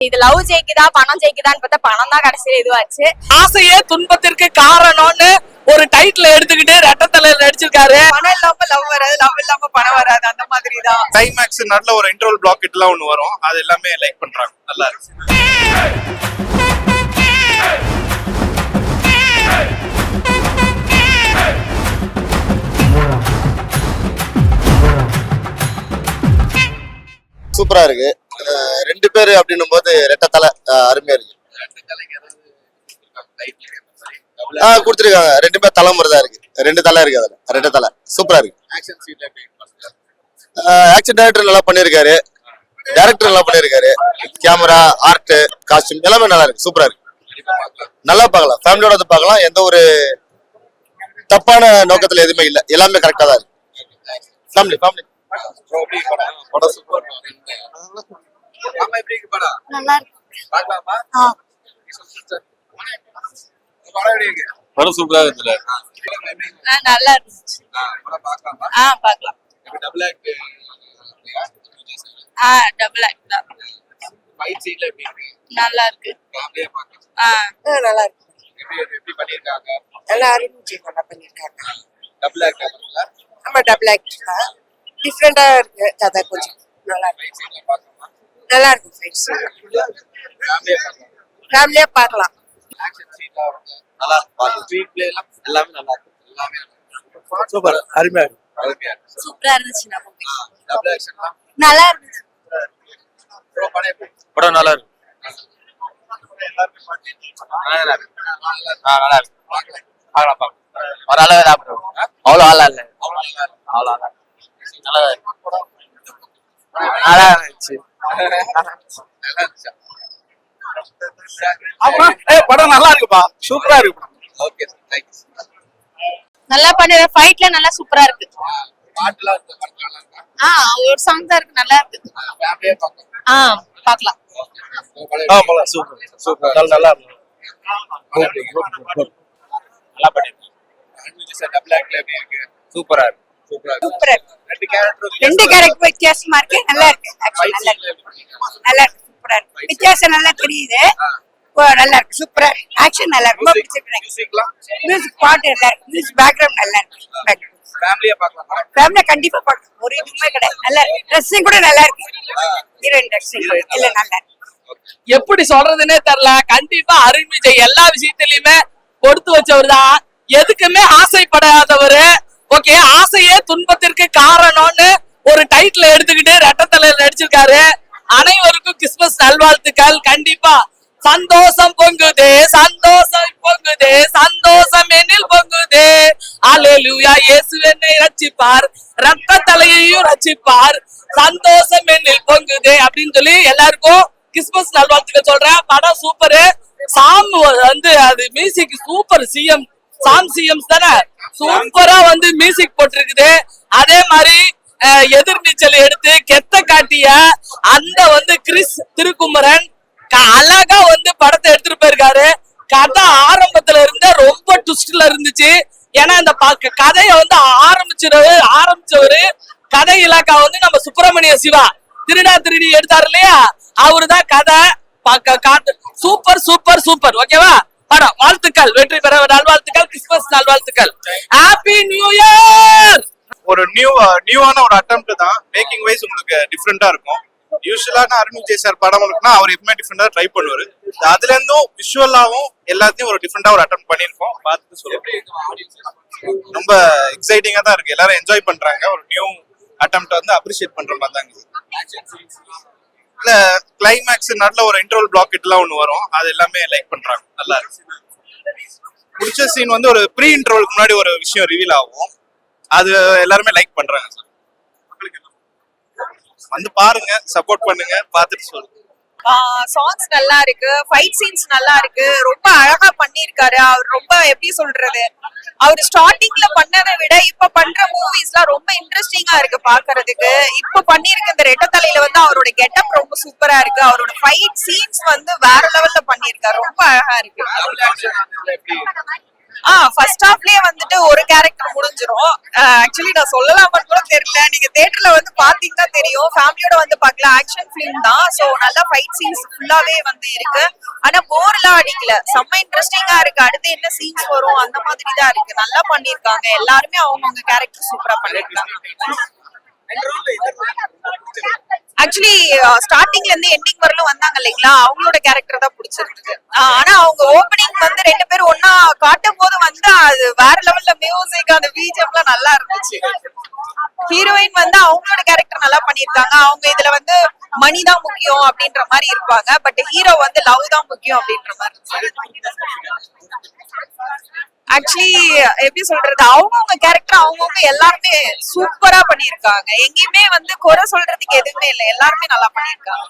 இது லவ் ஜெயிக்குதா பணம் ஜெயிக்குதான்னு பார்த்தா பணம் தான் கடைசியில இதுவாச்சு. ஆசையே துன்பத்திற்கு காரணம்னு ஒரு டைட்டில் எடுத்துக்கிட்டு ரெட்டத்தலை நடிச்சிருக்காரு. பணம் இல்லாம லவ் வராது, லவ் இல்லாம பணம் வராது, அந்த மாதிரி தான். கிளைமேக்ஸ் நல்ல ஒரு இன்டர்வல் பிளாக் எல்லாம் ஒண்ணு வரும், அது எல்லாமே லைக் பண்றாங்க, நல்லா இருக்கு. சூப்பரா இருக்கு. ரெண்டு பேரு அப்படின்னும் போது ரெட்டத்தலை அருமையா இருக்கு. கொடுத்துருக்காங்க. ரெண்டு பேர் தலைமுறை தான் இருக்கு, ரெண்டு தலை இருக்கு. அதுல ரெட்டத்தலை சூப்பரா இருக்கு. ஆக்ஷன் டைரக்டர் நல்லா பண்ணிருக்காரு, டைரக்டர் நல்லா பண்ணிருக்காரு. கேமரா, ஆர்ட், காஸ்டியூம் எல்லாமே நல்லா இருக்கு, சூப்பரா இருக்கு. நல்லா பார்க்கலாம், ஃபேமிலியோட வந்து பார்க்கலாம். எந்த ஒரு தப்பான நோக்கத்துல எதுவுமே இல்லை, எல்லாமே கரெக்டா தான் இருக்கு. ஃபேமிலி ஃபேமிலி நல்லா இருக்கு. படம் சூப்பரா இருக்குல்ல, நல்லா இருந்துச்சு. பார்க்கலாம். டபுள் ஆக்ட் தான். நல்லா இருக்கு. நல்லா இருக்கு. நல்லா அருமைச்சு நல்லா பண்ணிருக்காங்க. நம்ம டபுள் ஆக்ட் தான், டிஃப்ரெண்டா இருக்கு கதை, கொஞ்சம் நல்லா இருக்கு. நல்லா இருக்கு. ஃப்ரெண்ட்ஸ் ஃபேமிலியா பார்க்கலாம். சூப்பர், அருமையா இருக்கு. சூப்பரா இருந்துச்சு. நல்லா இருந்துச்சு. படம் நல்லா இருக்கு. அவ்வளோ ஆளா இல்ல, அவ்வளோ நல்லா இருந்துச்சு. படம் நல்லா இருக்குப்பா, சூப்பரா இருக்கு. நல்லா பண்ணிரு. ஃபைட்ல நல்லா சூப்பரா இருக்கு. ஒரு சாங் தான் இருக்கு, நல்லா இருக்கு. பார்க்கலாம். சூப்பர், நல்லா இருக்கு. நல்லா பண்ணிருக்கேன். சூப்பரா இருக்கு. ரெண்டு கேரக்டர் வித்தியாசமா இருக்கு, நல்லா இருக்கு. நல்லா இருக்கு, சூப்பரா இருக்கு. வித்தியாசம் நல்லா தெரியுது, நல்லா இருக்கு. சூப்பரா இருக்கு. ஆக்ஷன் நல்லா இருக்கு. ரொம்ப பிடிச்சிருக்கு. மியூசிக் பாட்டு நல்லா இருக்கு. மியூசிக் பேக்ரவுண்ட் நல்லா இருக்கு. ஃபேமிலியா கண்டிப்பா பார்க்கலாம், ஒரு இதுவுமே கிடையாது. நல்லா இருக்கு. ட்ரெஸ்ஸிங் கூட நல்லா இருக்கு. ஹீரோயின் ட்ரெஸ்ஸிங் எல்லாம் நல்லா இருக்கு. எப்படி சொல்றதுன்னே தெரியல. கண்டிப்பா அருண் விஜய் எல்லா விஷயத்திலயுமே கொடுத்து வச்சவர் தான், எதுக்குமே ஆசைப்படாதவரு. ஓகே, ஆசையே துன்பத்திற்கு காரணம்னு ஒரு டைட்டில் எடுத்துக்கிட்டு ரெட்டத்தலை நடிச்சிருக்காரு. அனைவருக்கும் கிறிஸ்துமஸ் நல்வாழ்த்துக்கள். கண்டிப்பா சந்தோஷம் பொங்குதே, சந்தோஷம் பொங்குதே, சந்தோஷம் என்னில் பொங்குதே. அல்லேலூயா, இயேசு என்னை ரட்சிப்பார், ரெட்டத்தலையையும் ரட்சிப்பார், சந்தோஷம் என்னில் பொங்குதே அப்படின்னு சொல்லி எல்லாருக்கும் கிறிஸ்துமஸ் நல்வாழ்த்துக்கள் சொல்றேன். படம் சூப்பரு. சாம் வந்து அது மியூசிக் சூப்பர். சிஎம் தானே, சூப்பரா வந்து மியூசிக் போட்டிருக்குது. அதே மாதிரி எதிர்நீச்சல் எடுத்து கெத்த காட்டிய அந்த வந்து கிறிஸ் திருக்குமரன் அழகா வந்து படத்தை எடுத்துட்டு போயிருக்காரு. கதை ஆரம்பத்துல இருந்த ரொம்ப ட்விஸ்ட்ல இருந்துச்சு. ஏன்னா இந்த கதையை வந்து ஆரம்பிச்சவரு கதை இலாக்கா வந்து நம்ம சுப்பிரமணிய சிவா திருடி எடுத்தாரு இல்லையா, அவருதான் கதை. Super super super. ஓகேவா, படம் வாழ்த்துக்கள், வெற்றி பெற நல்வாழ்த்துக்கள், கிறிஸ்துமஸ் நல்வாழ்த்துக்கள், ஹாப்பி நியூ இயர். ஒரு நியூவான ஒரு அட்டெம்ப்ட் தான். மேக்கிங் வைஸ் உங்களுக்கு டிஃப்ரெண்டா இருக்கும். யூஸ்வலான அருண் விஜய் சார் படம் இருக்குன்னா அவர் எப்பவுமே டிஃப்ரெண்டா ட்ரை பண்ணுவாரு. அதுல இருந்தும் விஷுவலாவும் எல்லாத்தையும் ஒரு டிஃப்ரெண்டா ஒரு அட்டெம்ப்ட் பண்ணிருக்கோம். பார்த்து சொல்லுங்க, ரொம்ப எக்ஸைட்டிங்கா தான் இருக்கு. எல்லாரும் என்ஜாய் பண்றாங்க. ஒரு நியூ அட்டெம்ப்ட் வந்து அப்ரிஷியேட் பண்ற மாதிரி தான் இருக்கு. இல்ல, கிளைமேக்ஸ் நல்ல ஒரு இன்டர்வல் பிளாக் எல்லாம் ஒண்ணு வரும், அது எல்லாமே லைக் பண்றாங்க, நல்லா இருக்கு. பிடிச்ச சீன் வந்து ஒரு ப்ரீ இன்டர்வலுக்கு முன்னாடி ஒரு விஷயம் ரிவீல் ஆகும், அது எல்லாருமே லைக் பண்றாங்க. வந்து பாருங்க, சப்போர்ட் பண்ணுங்க, பார்த்துட்டு சொல்லுங்க. சாங்ஸ் நல்லா இருக்கு, ஃபைட் சீன்ஸ் நல்லா இருக்கு, ரொம்ப அழகா பண்ணிருக்காரு. அவர் ரொம்ப எப்படி சொல்றது, அவர் ஸ்டார்டிங்ல பண்ணதை விட இப்ப பண்ற மூவிஸ்லாம் ரொம்ப இன்ட்ரெஸ்டிங்கா இருக்கு பாக்குறதுக்கு. இப்ப பண்ணிருக்க இந்த ரெட்டத்தலையில வந்து அவரோட கெட்டப் ரொம்ப சூப்பரா இருக்கு. அவரோட ஃபைட் சீன்ஸ் வந்து வேற லெவல்ல பண்ணிருக்காரு, ரொம்ப அழகா இருக்கு. ஃபர்ஸ்ட் ஹாஃப்லயே வந்துட்டு ஒரு கேரக்டர் முடிஞ்சிரும். ஆக்சுவலி நான் சொல்லலாமான்னு கூட தெரியல. நீங்க தியேட்டர்ல வந்து பாத்தீங்கன்னா தெரியும். ஃபேமிலியோட வந்து பார்க்கலாம். ஆக்ஷன் ஃபிலிம் தான். சோ நல்ல ஃபைட் சீன்ஸ் ஃபுல்லாவே வந்து இருக்கு. ஆனா போர்லாம் அடிக்கல. செம்ம இன்ட்ரெஸ்டிங்கா இருக்கு. அடுத்து என்ன சீன்ஸ் வரும் அந்த மாதிரி தான் இருக்கு. நல்லா பண்ணிருக்காங்க. எல்லாருமே அவங்கவுங்க கேரக்டர் சூப்பரா பண்ணிருக்காங்க. ஆக்சுவலி ஸ்டார்டிங்ல இருந்து எண்டிங் வரலும் வந்தாங்க இல்லைங்களா, அவங்களோட கேரக்டர் தான் பிடிச்சிருக்கு. ஆனா அவங்க ஓப்பனிங் வந்து 2 பேரும் ஒன்னா காட்டும் போது வந்து அது வேற லெவல்ல மியூசிக் அந்த பிஜிஎம்லாம் நல்லா இருந்துச்சு. ஹீரோயின் வந்து அவங்களோட கேரக்டர் நல்லா பண்ணிருக்காங்க. அவங்க இதுல வந்து மணி தான் முக்கியம் அப்படின்ற மாதிரி இருப்பாங்க. பட் ஹீரோ வந்து லவ் தான் முக்கியம் அப்படின்ற மாதிரி. ஆக்சுவலி எப்படி சொல்றது, அவங்கவுங்க கேரக்டர் அவங்கவுங்க எல்லாருமே சூப்பரா பண்ணிருக்காங்க. எங்கேயுமே வந்து குறை சொல்றதுக்கு எதுவுமே இல்லை. எல்லாருமே நல்லா பண்ணிருக்காங்க.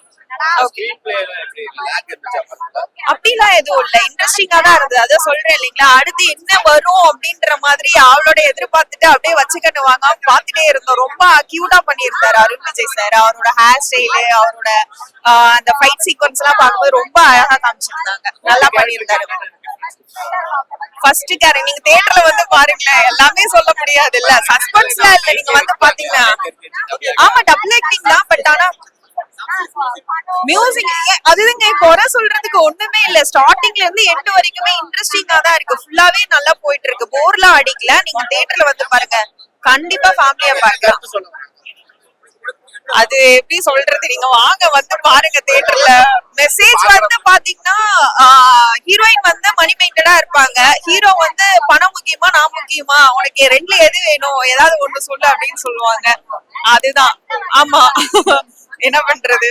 அப்படிலாம் எதுவும் இல்ல, இன்ட்ரெஸ்டிங்கா தான் இருந்தது. அதான் சொல்றேன் இல்லைங்களா, அடுத்து என்ன வரும் அப்படின்ற மாதிரி அவளோட எதிர்பார்த்துட்டு அப்படியே வச்சுக்கட்டு வாங்க பாத்துட்டே இருந்தோம். ரொம்ப கியூட்டா பண்ணியிருந்தாரு அருண் விஜய் சார். அவரோட ஹேர் ஸ்டைலு, அவரோட அந்த ஃபைட் சீக்வன்ஸ் எல்லாம் பார்க்கும்போது ரொம்ப அழகா காமிச்சிருந்தாங்க. நல்லா பண்ணியிருந்தாரு. ஃபர்ஸ்ட் கேரக்டர் நீங்க தியேட்டர்ல வந்து பாருங்களேன், எல்லாமே சொல்ல முடியாது இல்ல, சஸ்பென்ஸ்லாம் இல்ல. நீங்க வந்து பாத்தீங்கன்னா ஆமா டபுள் ஆக்டிங் தான். பட் ஆனா மியூசிக் அதுங்க குறை சொல்றதுக்கு ஒண்ணுமே இல்ல. ஸ்டார்டிங்ல இருந்து எண்ட் வரைக்குமே இன்ட்ரெஸ்டிங்கா தான் இருக்கு. ஃபுல்லாவே நல்லா போயிட்டு இருக்கு. போர்லாம் அடிக்கல. நீங்க தியேட்டர்ல வந்து பாருங்க, கண்டிப்பா ஃபேமிலியா பார்க்கலாம். அது எப்படி சொல்றது, நீங்க வாங்க வந்து பாருங்க தியேட்டர்ல. மெசேஜ் வந்து பாத்தீங்கன்னா ஹீரோயின் வந்து மணி மைண்டடா இருப்பாங்க. ஹீரோ வந்து பணம் முக்கியமா நான் முக்கியமா, உனக்கு ரெண்டுல எது வேணும், ஏதாவது ஒண்ணு சொல்லு அப்படின்னு சொல்லுவாங்க. அதுதான். ஆமா என்ன பண்றது,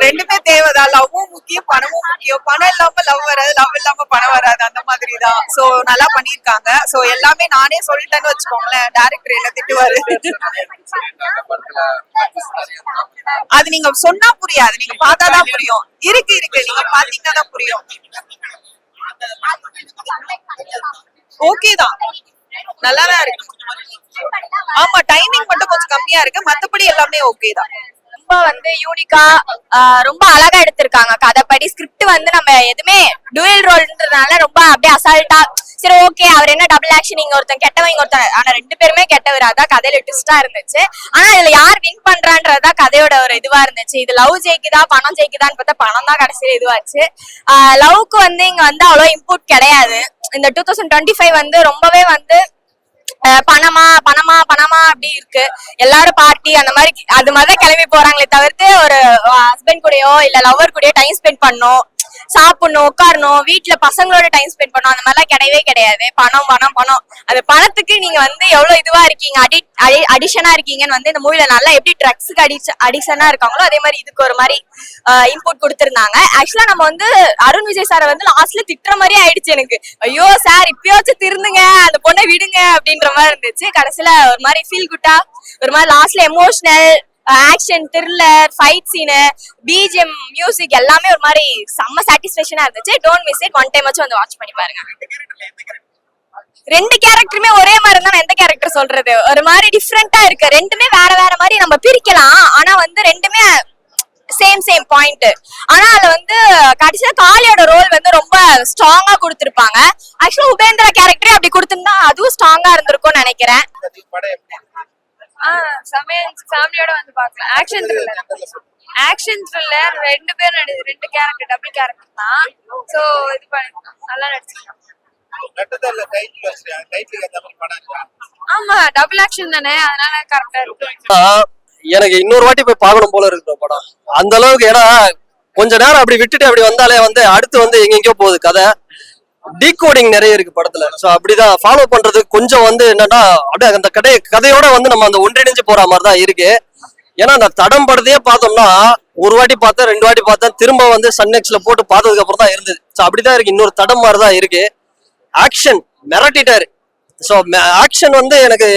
ரெண்டுமே தேவைதான். லவ்வும் முக்கியம், பணமும் முக்கியம். பணம் இல்லாம லவ் வராது, லவ் இல்லாம பணம் வராது. அந்த மாதிரி தான். சோ நல்லா பண்ணிருக்காங்க. சோ எல்லாமே நானே சொல்லிட்டேன்னு வச்சுக்கோங்களேன், டைரக்டர் என்ன திட்டுவாரு. அது நீங்க சொன்னா புரியாது, நீங்க பார்த்தாதான் புரியும். இருக்கு நீங்க பாத்தீங்கன்னா தான் புரியும். ஓகே தான், நல்லாதான் இருக்கு. ஆமா டைமிங் மட்டும் கொஞ்சம் கம்மியா இருக்கு. மத்தபடி எல்லாமே ஓகே தான். ரொம்ப வந்து யூனிக்கா ரொம்ப அழகா எடுத்திருக்காங்க. கதைப்படி ஸ்கிரிப்ட் வந்து நம்ம எதுவுமே டுவல் ரோல்ன்றதுனால ரொம்ப அப்படியே அசால்ட்டா சரி ஓகே அவர் என்ன டபுள் ஆக்ஷன், இங்க ஒருத்தன் கெட்டவன் இங்க ஒருத்தன், ஆனா 2 பேருமே கெட்டவர். அதான் கதையில ட்விஸ்டா இருந்துச்சு. ஆனா இதுல யார் வின் பண்றான்றதுதான் கதையோட ஒரு இதுவா இருந்துச்சு. இது லவ் ஜெயிக்குதா பணம் ஜெயிக்குதான்னு பார்த்தா பணம் தான் கடைசியில இதுவாச்சு. லவ்க்கு வந்து இங்க வந்து அவ்வளவு இன்புட் கிடையாது. இந்த 2025 வந்து ரொம்பவே வந்து பணமா பணமா பணமா அப்படி இருக்கு. எல்லாரும் பார்ட்டி அந்த மாதிரி அது மாதிரிதான் கிளம்பி போறாங்களே தவிர்த்து ஒரு ஹஸ்பண்ட் கூடயோ இல்ல லவர் கூடயோ டைம் ஸ்பெண்ட் பண்ணணும், சாப்பிடணும், உட்காரணும், வீட்டுல பசங்களோட டைம் ஸ்பெண்ட் பண்ணணும், அந்த மாதிரிலாம் கிடையவே கிடையாது. பணம் பணம் பணம். அது பணத்துக்கு நீங்க வந்து எவ்வளவு இதுவா இருக்கீங்க, அடிஷனா இருக்கீங்கன்னு வந்து இந்த மூவில நல்லா எப்படி ட்ரக்ஸுக்கு அடிஷனா இருக்காங்களோ அதே மாதிரி இதுக்கு ஒரு மாதிரி இன்புட் கொடுத்திருந்தாங்க. ஆக்சுவலா நம்ம வந்து அருண் விஜய் சாரை வந்து லாஸ்ட்ல திட்டுற மாதிரி ஆயிடுச்சு எனக்கு. ஐயோ சார் இப்பயாச்சும் திருந்துங்க, அந்த பொண்ணை விடுங்க அப்படின்ற மாதிரி இருந்துச்சு. கடைசியில ஒரு மாதிரி ஃபீல் குட்டா ஒரு மாதிரி லாஸ்ட்ல emotional action, thriller, fight Seenu, BGM, music எல்லாமே ஒரு மாதிரி செம்ம சாட்டிஸ்ஃபேக்ஷனா இருந்துச்சு. Don't miss it, one time வச்சு வந்து வாட்ச் பண்ணி பாருங்க. 2 கேரக்டருமே ஒரே மாதிரி இருந்தா நான் எந்த கேரக்டர் சொல்றது, ஒரு மாதிரி டிஃப்ரெண்டா இருக்கு. 2மே வேற வேற மாதிரி நம்ம பிரிக்கலாம். ஆனா வந்து 2மே சேம் பாயிண்ட். ஆனா அதுல வந்து கடைசியா காளியோட ரோல் வந்து ரொம்ப ஸ்ட்ராங்கா கொடுத்திருப்பாங்க. ஆக்சுவலா உபேந்திரா கேரக்டரே அப்படி கொடுத்திருந்தா அதுவும் ஸ்ட்ராங்கா இருந்திருக்கும்னு நினைக்கிறேன். ஃபேமிலியோட வந்து பார்க்கலாம். ஆக்ஷன் த்ரில்லர் 2 பேர் 2 கேரக்டர் டபுள் கேரக்டர் தான். சோ இது நல்லா நடிச்சிருக்காங்க. ஆமா டபுள் ஆக்ஷன் தானே, அதனால கரெக்டா இருக்கு. எனக்கு இன்னொரு வாட்டி போய் பார்க்கணும் போல இருக்கு படம் அந்த அளவுக்கு. ஏன்னா கொஞ்ச நேரம் அப்படி விட்டுட்டு அப்படி வந்தாலே வந்து அடுத்து வந்து எங்கெங்கயோ போகுது கதை. டீகோடிங் நிறைய இருக்கு படத்துல. சோ அப்படிதான் ஃபாலோ பண்றது கொஞ்சம் வந்து என்னன்னா அப்படியே அந்த கதையோட வந்து நம்ம அந்த ஒன்றிணைஞ்சு போற மாதிரி தான் இருக்கு. ஏன்னா அந்த தடம் படத்தையே பார்த்தோம்னா ஒரு வாட்டி பார்த்தேன், 2 வாட்டி பார்த்தேன், திரும்ப வந்து சன்னெக்ஸ்ல போட்டு பார்த்ததுக்கு அப்புறம் தான் இருந்தது. ஸோ அப்படிதான் இருக்கு, இன்னொரு தடம் மாதிரி தான் இருக்கு. ஆக்ஷன் மிரட்டிட்டாரு. ஸோ ஆக்ஷன் வந்து எனக்கு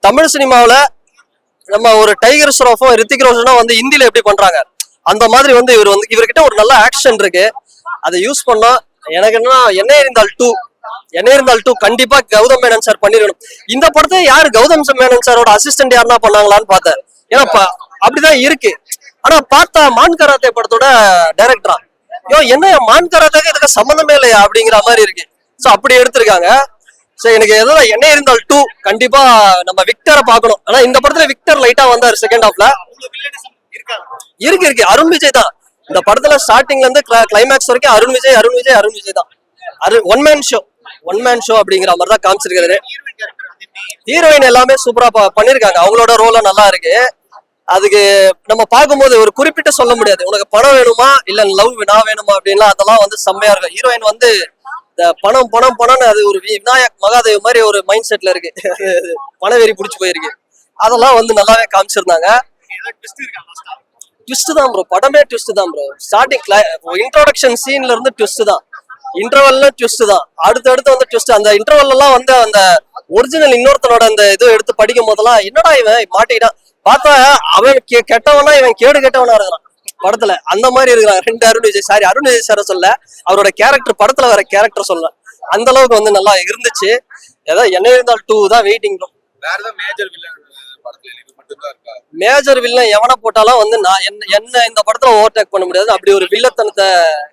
தமிழ் சினிமாவில் நம்ம ஒரு டைகர் ஷ்ராஃபோ ரித்திக் ரோஷனோ வந்து ஹிந்தியில எப்படி பண்றாங்க அந்த மாதிரி வந்து இவர்கிட்ட ஒரு நல்ல ஆக்ஷன் இருக்கு. அதை யூஸ் பண்ணா எனக்கு என்ன என்ன இருந்தால் 2 கண்டிப்பா கௌதம் மேனன் சார் பண்ணிருக்கணும். இந்த படத்தை யாரு கௌதம் மேனன் சாரோட அசிஸ்டன்ட் யாருன்னா பண்ணாங்களான்னு பார்த்தேன். ஏன்னா அப்படிதான் இருக்கு. ஆனா பார்த்தா மான் கராத்தே படத்தோட டைரக்டரா என்ன மான் கராத்தேக்கு இதுக்கு சம்மந்தமே இல்லையா அப்படிங்கிற மாதிரி இருக்கு. ஸோ அப்படி எடுத்திருக்காங்க. சோ எனக்கு எதாவது என்ன இருந்தால் 2 கண்டிப்பா நம்ம விக்டரை பார்க்கணும். ஆனா இந்த படத்துல விக்டர் லைட்டா வந்தாரு செகண்ட் ஹாஃப்ல. இருக்கு அருண் விஜய் தான் இந்த படத்துல ஸ்டார்டிங்ல இருந்து கிளைமேக்ஸ் வரைக்கும் அருண் விஜய் தான். ஒன் மேன் ஷோ அப்படிங்கிற மாதிரி தான் காமிச்சிருக்காரு. ஹீரோயின் எல்லாமே சூப்பரா பண்ணிருக்காங்க. அவங்களோட ரோலும் நல்லா இருக்கு. அதுக்கு நம்ம பார்க்கும்போது ஒரு குறிப்பிட்ட சொல்ல முடியாது, உனக்கு பணம் வேணுமா இல்ல லவ் நான் வேணுமா அப்படின்லாம் அதெல்லாம் வந்து செம்மையா இருக்கும். ஹீரோயின் வந்து இந்த பணம்னு அது ஒரு விநாயக் மகாதேவ் மாதிரி ஒரு மைண்ட் செட்ல இருக்கு. பணவெறி புடிச்சு போயிருக்கு. அதெல்லாம் வந்து நல்லாவே காமிச்சிருந்தாங்க. ட்விஸ்ட் தான் ப்ரோ, படமே ட்விஸ்ட் தான் ப்ரோ. ஸ்டார்டிங் இன்ட்ரோடக்ஷன் சீன்ல இருந்து ட்விஸ்ட் தான், இன்டர்வல்ல ட்விஸ்ட் தான், அடுத்து வந்து ட்விஸ்ட். அந்த இன்டர்வல் எல்லாம் வந்து அந்த ஒரிஜினல் இன்னொருத்தனோட அந்த இது எடுத்து படிக்கும் போதெல்லாம் என்னடா இவன் மாட்டிக்கிட்டான் பார்த்தா அவன் கெட்டவனா இவன் கேடு கெட்டவனா இருக்கிறான் படத்துல. அந்த மாதிரி இருக்கிறான் ரெண்டு அருண் விஜய் சார சொல்ல, அவரோட கேரக்டர் படத்துல வர கேரக்டர் சொல்ல, அந்த அளவுக்கு வந்து நல்லா இருந்துச்சு. ஏதாவது என்ன இருந்தால் 2 தான் வெயிட்டிங். மேஜர் வில்லன் எவனை போட்டாலும் வந்து நான் என்ன இந்த படத்துல ஓவர்டேக் பண்ண முடியாது. அப்படி ஒரு வில்லத்தனத்தை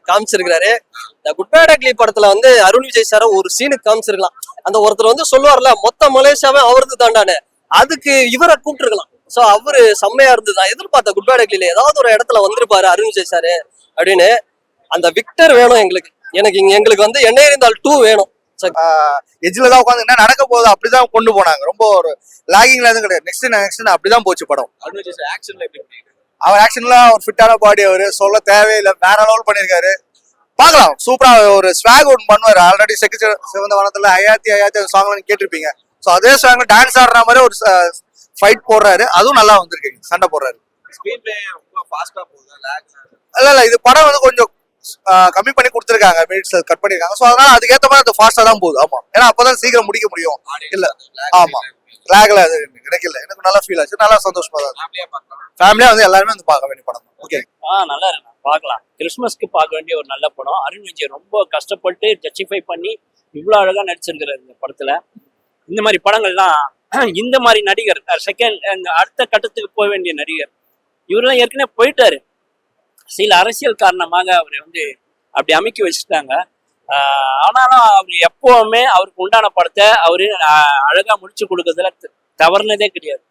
காமிச்சிருக்காரு. இந்த குட் பேட் அக்லி படத்துல வந்து அருண் விஜய் சார ஒரு சீனுக்கு காமிச்சிருக்கலாம். அந்த ஒருத்தர் வந்து சொல்லுவார்ல மொத்த மலேசியாவே அவருக்கு தாண்டானு, அதுக்கு இவரை கூப்பிட்டுருக்கலாம். சோ அவரு செம்மையா இருந்ததுதான். எதிர்பார்த்த குட் பேட் அக்லில ஏதாவது ஒரு இடத்துல வந்திருப்பாரு அருண் விஜய் சாரு அப்படின்னு. அந்த விக்டர் வேணும் எங்களுக்கு வந்து என்ன இருந்தால் 2 வேணும். எஜ்ல தான் உட்காந்து என்ன நடக்க போகுது அப்படிதான் கொண்டு போனாங்க. ரொம்ப ஒரு லாகிங்ல எதுவும் கிடையாது. நெக்ஸ்ட் அப்படிதான் போச்சு படம். அவர் ஆக்ஷன்ல ஒரு ஃபிட்டான பாடி, அவரு சொல்ல தேவையில்லை, வேற லெவல் பண்ணிருக்காரு. பாக்கலாம், சூப்பரா ஒரு ஸ்வாக் ஒன்று பண்ணுவாரு. ஆல்ரெடி சிவந்த வனத்துல அயாத்தி சாங் கேட்டிருப்பீங்க. சோ அதே சாங் டான்ஸ் ஆடுற மாதிரி ஒரு ஃபைட் போடுறாரு. அதுவும் நல்லா வந்திருக்கு, சண்டை போடுறாரு. இல்ல இது படம் வந்து கொஞ்சம் கம்மி பண்ணி கொடுத்துருக்காங்க, மினிட்ஸ் கட் பண்ணிருக்காங்க. சோ அதனால அதுக்கேற்ற மாதிரி அது ஃபாஸ்டா தான் போகுது. ஆமா, ஏன்னா அப்பதான் சீக்கிரம் முடிக்க முடியும். இல்ல ஆமா, லாக்ல அது கிடைக்கல. எனக்கு நல்லா ஃபீல் ஆச்சு, நல்லா சந்தோஷமா தான். ஃபேமிலியா வந்து எல்லாருமே வந்து பார்க்க வேண்டிய படம். ஓகே, நல்லா இருக்கு, பார்க்கலாம். கிறிஸ்மஸ்க்கு பார்க்க வேண்டிய ஒரு நல்ல படம். அருண் விஜய் ரொம்ப கஷ்டப்பட்டு ஜஸ்டிஃபை பண்ணி இவ்வளவு அழகா நடிச்சிருக்கிறாரு இந்த படத்துல. இந்த மாதிரி படங்கள்லாம் இந்த மாதிரி நடிகர் அடுத்த கட்டத்துக்கு போக வேண்டிய நடிகர் இவரெல்லாம் ஏற்கனவே போயிட்டாரு. சில அரசியல் காரணமாக அவரை வந்து அப்படி அமைக்கி வச்சுட்டாங்க. ஆனாலும் அவர் எப்பவுமே அவருக்கு உண்டான படத்தை அவரு அழகா முடிச்சு கொடுக்கறதுல தவறுனதே கிடையாது.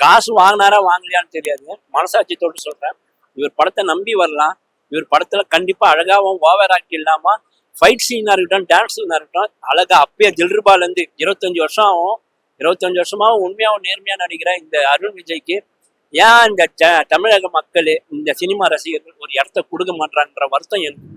காசு வாங்கினாரா வாங்கலையான்னு தெரியாது, மனசாட்சி தொட்டு சொல்றேன். இவர் படத்தை நம்பி வரலாம். இவர் படத்துல கண்டிப்பா அழகாவும் ஓவர் ஆக்ட் இல்லாம ஃபைட் சீனா இருக்கட்டும், டான்ஸ் சீனா இருக்கட்டும், அழகா அப்பயே தில்ருபால இருந்து 25 வருஷமாவும் உண்மையாவும் நேர்மையா நடிக்கிற இந்த அருண் விஜய்க்கு ஏன் இந்த தமிழக மக்கள், இந்த சினிமா ரசிகர்கள் ஒரு இடத்த கொடுக்க மாட்டாங்கன்ற வருத்தம் எனக்கு.